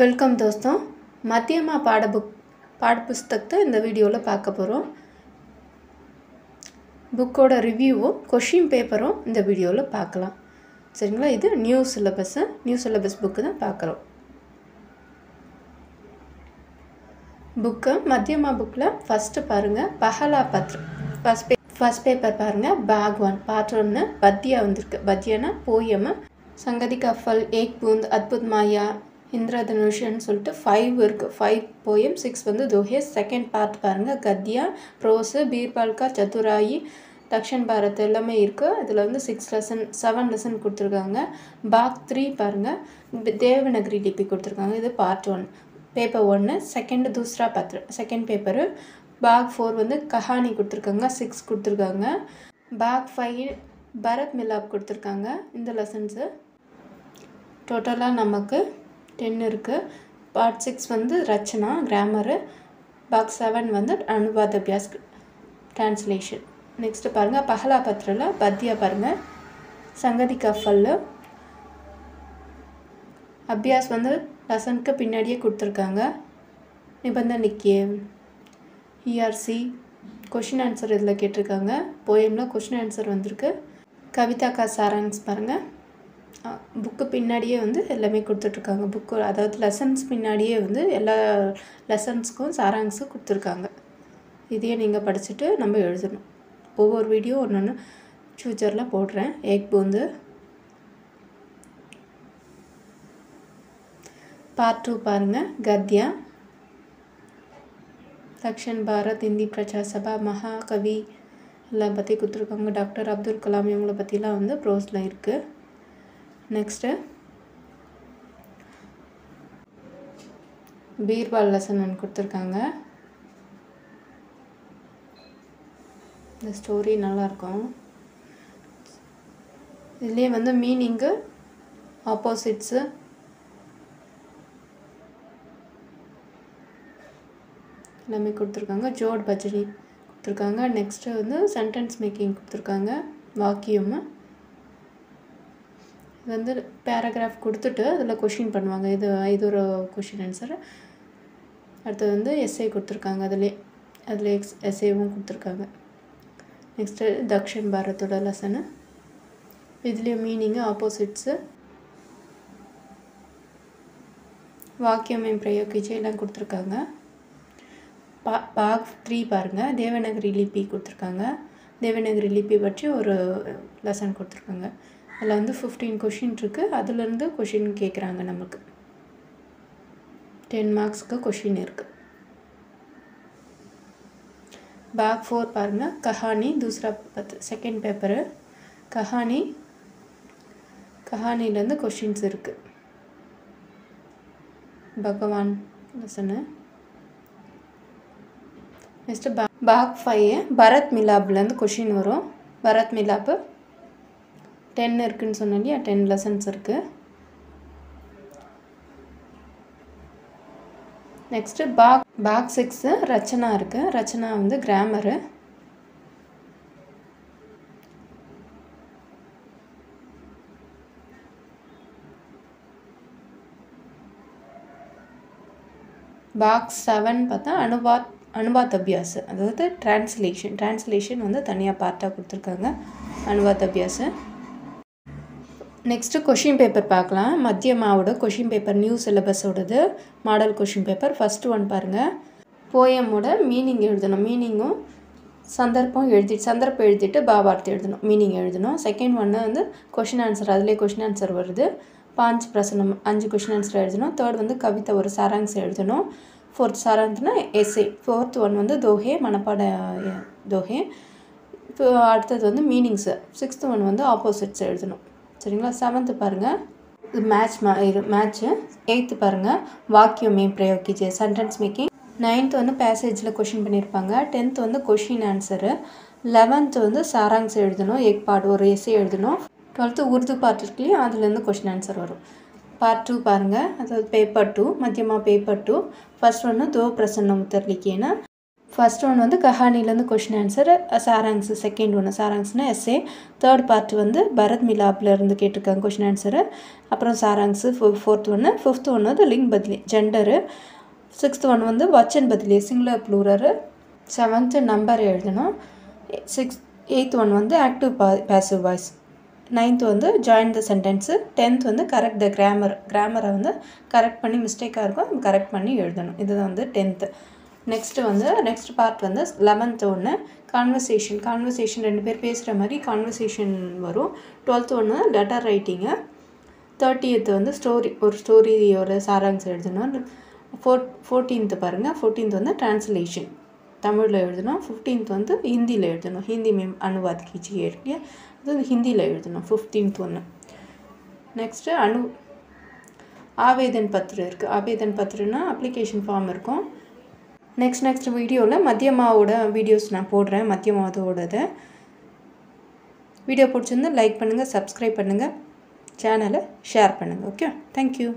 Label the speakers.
Speaker 1: Welcome दोस्तों மத்தியமா பாடப்புஸ்தகத்தை இந்த வீடியோவில் பார்க்க போகிறோம். புக்கோட ரிவ்யூவும் கொஷின் பேப்பரும் இந்த வீடியோவில் பார்க்கலாம். சரிங்களா? இது நியூ சிலபஸ் புக்கு தான் பார்க்குறோம். புக்கு மத்தியமா புக்கில் ஃபஸ்ட்டு பாருங்கள், பஹலா பத்ர ஃபஸ்ட் பேப்பர் பாருங்கள். பேக் 1 பார்ட் 1 பத்தியா வந்திருக்கு. பத்தியானா போயமு. சங்கதி கஃபல், ஏக் பூந்த், அத்புத் மாயா, இந்திரதனுஷன்னு சொல்லிட்டு 5 இருக்குது. 5 போயம், 6 வந்து தோஹே. செகண்ட் பார்ட் பாருங்கள், கத்தியா, ப்ரோஸு, பீர்பால்கா, சதுராயி, தக்ஷன் பாரத் எல்லாமே இருக்குது. இதில் வந்து 7 லெசன் கொடுத்துருக்காங்க. பாக் 3 பாருங்கள், தேவநகரி லிபி கொடுத்துருக்காங்க. இது பார்ட் 1 பேப்பர் 1. செகண்ட் தூஸ்ரா பத்ர செகண்ட் பேப்பரு. பாக் 4 வந்து கஹானி கொடுத்துருக்காங்க. 6 கொடுத்துருக்காங்க. பாக் 5 பரத் மிலாப் கொடுத்துருக்காங்க. இந்த லெசன்ஸு டோட்டலாக நமக்கு 10 இருக்குது. பார்ட் 6 வந்து ரச்சனா கிராமரு. பாக் 7 வந்து அனுவாத் அபியாஸ் டிரான்ஸ்லேஷன். நெக்ஸ்ட்டு பாருங்கள், பஹலா பத்ரில் பத்தியா பாருங்கள். சங்கதி கஃபல் அபியாஸ் வந்து லெசனுக்கு பின்னாடியே கொடுத்துருக்காங்க. நிபந்தனைக்கு ERC கொஷின் ஆன்சர் இதில் கேட்டிருக்காங்க. போயமில் கொஷின் ஆன்சர் வந்திருக்கு. கவிதா கா சாராங்ஸ் பாருங்கள். புக்கு பின்னாடியே வந்து எல்லாமே கொடுத்துட்ருக்காங்க. புக்கு அதாவது லெசன்ஸ் பின்னாடியே வந்து எல்லா லெசன்ஸுக்கும் சாராங்ஸும் கொடுத்துருக்காங்க. இதையே நீங்கள் படிச்சுட்டு நம்ம எழுதணும். ஒவ்வொரு வீடியோ ஒன்று ஃப்யூச்சரில் போடுறேன். ஏக் பூந்து பார்ட் 2 பாருங்கள். கத்யா, தக்ஷன் பாரத், இந்தி பிரச்சா சபா, மகாகவி எல்லாம் பற்றி கொடுத்துருக்காங்க. டாக்டர் அப்துல் கலாம் இவங்களை பற்றிலாம் வந்து ப்ரோஸில் இருக்குது. நெக்ஸ்ட்டு பீர்பால் லெசன் ஒன்று கொடுத்துருக்காங்க. இந்த ஸ்டோரி நல்லாயிருக்கும். இதுலேயே வந்து மீனிங்கு, ஆப்போசிட்ஸு, எல்லாமே கொடுத்துருக்காங்க. ஜோட் பஜ்ரி கொடுத்துருக்காங்க. நெக்ஸ்ட்டு வந்து சென்டென்ஸ் மேக்கிங் கொடுத்துருக்காங்க. வாக்கியம் இது வந்து பேராகிராஃப் கொடுத்துட்டு அதில் கொஷின் பண்ணுவாங்க. இது ஒரு கொஷின் ஆன்சர். அடுத்தது வந்து எஸ்ஏ கொடுத்துருக்காங்க. அதில் எஸ்ஏவும் கொடுத்துருக்காங்க. நெக்ஸ்ட்டு தக்ஷன் பாரத்தோட லெசனு. இதுலேயும் மீனிங்கு, ஆப்போசிட்ஸு, வாக்கியம் பிரயோகிச்சு எல்லாம் கொடுத்துருக்காங்க. பாக் 3 பாருங்கள், தேவநகரி லிபி கொடுத்துருக்காங்க. தேவநகரி லிபி பற்றி ஒரு லெசன் கொடுத்துருக்காங்க. அதில் வந்து 15 கொஷின் இருக்குது. அதுலேருந்து கொஷின் கேட்குறாங்க. நமக்கு 10 மார்க்ஸ்க்கு கொஷின் இருக்குது. பாக் 4 பாருங்கள், Kahani doosra second paper. கஹானிலேருந்து questions இருக்குது. பகவான் லெசனு. நெக்ஸ்ட்டு பாக் 5 பரத் மிலாப்லேருந்து கொஷின் வரும். பரத் மிலாப்பு 10 இருக்குதுன்னு சொன்னேன் இல்லையா? 10 லெசன்ஸ் இருக்குது. நெக்ஸ்ட்டு பாக் 6 ரச்சனா இருக்குது. ரச்சனா வந்து கிராமரு. பாக் 7 பார்த்தா அனுவாத் அபியாஸ், அதாவது டிரான்ஸ்லேஷன் வந்து தனியாக பார்ட்டாக கொடுத்துருக்காங்க. அனுவாத் அபியாஸ். நெக்ஸ்ட்டு கொஷின் பேப்பர் பார்க்கலாம். மத்தியமாவோட கொஷின் பேப்பர், நியூ சிலபஸோடது மாடல் கொஷின் பேப்பர். ஃபஸ்ட்டு 1 பாருங்கள், போயமோட மீனிங் எழுதணும். மீனிங்கும் சந்தர்ப்பம் எழுதிட்டு பாவார்த்தை எழுதணும், மீனிங் எழுதணும். செகண்ட் 1 வந்து கொஷின் ஆன்சர். அதிலே கொஷின் ஆன்சர் வருது. 5 பிரசனம், 5 கொஷின் ஆன்சர் எழுதணும். தேர்ட் வந்து கவிதை, ஒரு சாராங்ஸ் எழுதணும். Fourth சாராங்ஸ்னா S A. ஃபோர்த் 1 வந்து தோஹே, மனப்பாட தோஹே. இப்போ அடுத்தது வந்து மீனிங்ஸு. 6th 1 வந்து ஆப்போசிட்ஸ் எழுதணும். சரிங்களா? 7th பாருங்கள், இது மேட்ச்சு. 8th பாருங்கள், வாக்கியம் பிரயோகிச்சு சென்டென்ஸ் மேக்கிங். 9th வந்து பேசேஜில் கொஷின் பண்ணியிருப்பாங்க. 10th வந்து கொஷின் ஆன்சரு. 11th வந்து சாராங்ஸ் எழுதணும். எக் பார்ட் ஒரு எஸ்ஏ எழுதணும். 12th உருது பார்ட் இருக்குல்லையும், அதுலேருந்து கொஷின் ஆன்சர் வரும். பார்ட் 2 பாருங்கள், அதாவது பேப்பர் 2 மத்தியமா பேப்பர் 2. ஃபஸ்ட் 1 தோ பிரசன்னம் உத்தர் லிக்கியேன்னா. ஃபஸ்ட் 1 வந்து கஹானிலேருந்து கொஷின் ஆன்சர். சாராங்ஸ் செகண்ட் 1 சாராங்ஸ்னா எஸ்ஏ. தேர்ட் பார்ட் வந்து பரத் மிலாப்லேருந்து கேட்டிருக்காங்க கொஷின் ஆன்சரு. அப்புறம் சாராங்ஸு 4th ஒன்று 5th ஒன்று வந்து லிங்க் பதிலி ஜெண்டரு 6th ஒன் வந்து வச்சன் பதிலி சிங்குலர் ப்ளூரரு 7th நம்பர் எழுதணும் 8th ஒன் வந்து ஆக்டிவ் பேசிவ் வாய்ஸ் 9th வந்து ஜாயின் த சென்டென்ஸு 10th வந்து கரெக்ட் த கிராமரை வந்து கரெக்ட் பண்ணி மிஸ்டேக்காக இருக்கும் கரெக்ட் பண்ணி எழுதணும் இதுதான் வந்து 10th நெக்ஸ்ட் பார்ட் வந்து 11th ஒன்று கான்வர்சேஷன் 2 பேர் பேசுகிற மாதிரி கான்வர்சேஷன் வரும் 12th ஒன்று லெட்டர் ரைட்டிங்கு 30th வந்து ஸ்டோரியோட சாராங்ஸ் எழுதணும் 14th பாருங்கள் 14th வந்து ட்ரான்ஸ்லேஷன் தமிழில் எழுதணும் 15th வந்து ஹிந்தியில் எழுதணும் ஹிந்தி மேம் அனுவாத் கீஜியே இருக்கு அது ஹிந்தியில் எழுதணும் 15th ஒன்று நெக்ஸ்ட்டு ஆவேதன் பத்திரம் இருக்குது ஆவேதன் பத்திரம்னா அப்ளிகேஷன் ஃபார்ம் இருக்கும் நெக்ஸ்ட் வீடியோவில் மத்தியமாவோட வீடியோஸ் நான் போடுறேன் மத்தியமாவோடது வீடியோ பிடிச்சிருந்தா லைக் பண்ணுங்கள் சப்ஸ்கிரைப் பண்ணுங்கள் சேனலை ஷேர் பண்ணுங்கள் ஓகே தேங்க்யூ